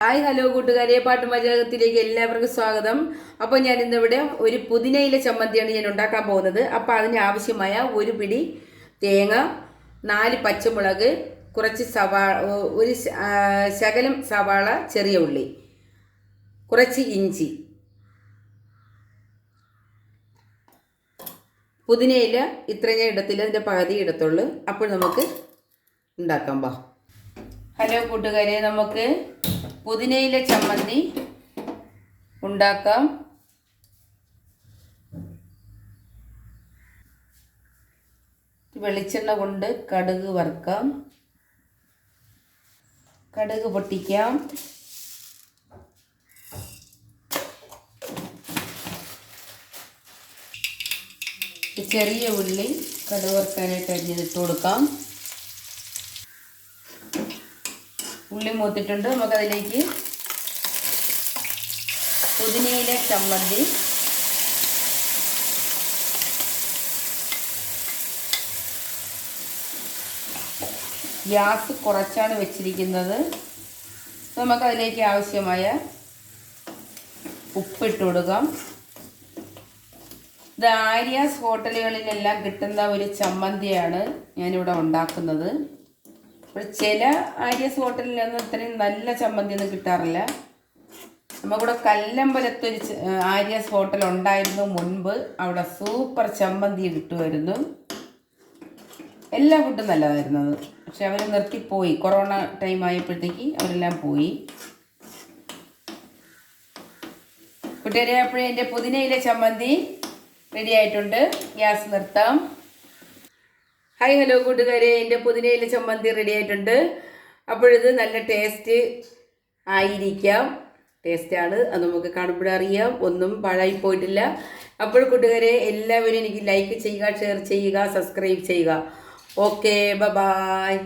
Hi hello കൂട്ടുകാരെ, പാട്ടുമജകത്തിലേക്ക് എല്ലാവർക്കും സ്വാഗതം. അപ്പോൾ ഞാൻ ഇന്നിവിടെ ഒരു പുതിനയില ചമ്മന്തിയാണ് ഞാൻ ഉണ്ടാക്കാൻ പോകുന്നത്. അപ്പോൾ അതിന് ആവശ്യമായ ഒരു പിടി തേങ്ങ, 4 പച്ചമുളക്, കുറച്ച് ഒരു ശകലം സവാള, ചെറിയ ഉള്ളി, കുറച്ച് ഇഞ്ചി. പുതിനയില ഇത്ര ഞാൻ ഇടത്തില്ല, അതിൻ്റെ പകുതി ഇടത്തുള്ളൂ. അപ്പോൾ നമുക്ക് ഉണ്ടാക്കാം. ഹലോ കൂട്ടുകാരെ, നമുക്ക് പുതിനയില ചമ്മന്തി ഉണ്ടാക്കാം. വെളിച്ചെണ്ണ കൊണ്ട് കടുക് വറുക്കാം, കടുക് പൊട്ടിക്കാം. ചെറിയ ഉള്ളി കടുക് വറുക്കാനായിട്ട് അരിഞ്ഞിട്ട് കൊടുക്കാം. ഉള്ളി മൂത്തിട്ടുണ്ട്. നമുക്കതിലേക്ക് പുതിനയില ചമ്മന്തി, ഗ്യാസ് കുറച്ചാണ് വെച്ചിരിക്കുന്നത്. നമുക്കതിലേക്ക് ആവശ്യമായ ഉപ്പിട്ട് കൊടുക്കാം. ഇത് ആര്യാസ് ഹോട്ടലുകളിലെല്ലാം കിട്ടുന്ന ഒരു ചമ്മന്തിയാണ് ഞാനിവിടെ ഉണ്ടാക്കുന്നത്. ചില ആര്യാസ് ഹോട്ടലിലൊന്നും ഇത്രയും നല്ല ചമ്മന്തി ഒന്നും കിട്ടാറില്ല. നമുക്കിവിടെ കല്ലമ്പലത്തൊരു ആര്യാസ് ഹോട്ടൽ ഉണ്ടായിരുന്നു മുൻപ്. അവിടെ സൂപ്പർ ചമ്മന്തി കിട്ടുമായിരുന്നു. എല്ലാ ഫുഡും നല്ലതായിരുന്നത്. പക്ഷെ അവർ നിർത്തിപ്പോയി. കൊറോണ ടൈം ആയപ്പോഴത്തേക്ക് അവരെല്ലാം പോയി. കൂട്ടുകാരെ, അപ്പോഴേ എൻ്റെ പുതിനയില ചമ്മന്തി റെഡി ആയിട്ടുണ്ട്. ഗ്യാസ് നിർത്താം. ഹായ് ഹലോ കൂട്ടുകാരെ, എൻ്റെ പുതിനയില ചമ്മന്തി റെഡി ആയിട്ടുണ്ട്. അപ്പോഴിത് നല്ല ടേസ്റ്റ് ആയിരിക്കാം. ടേസ്റ്റാണ്, അത് നമുക്ക് കാണുമ്പോഴറിയാം. ഒന്നും പാഴായി പോയിട്ടില്ല. അപ്പോൾ കൂട്ടുകാരെ, എല്ലാവരും എനിക്ക് ലൈക്ക് ചെയ്യുക, ഷെയർ ചെയ്യുക, സബ്സ്ക്രൈബ് ചെയ്യുക. Okay, by.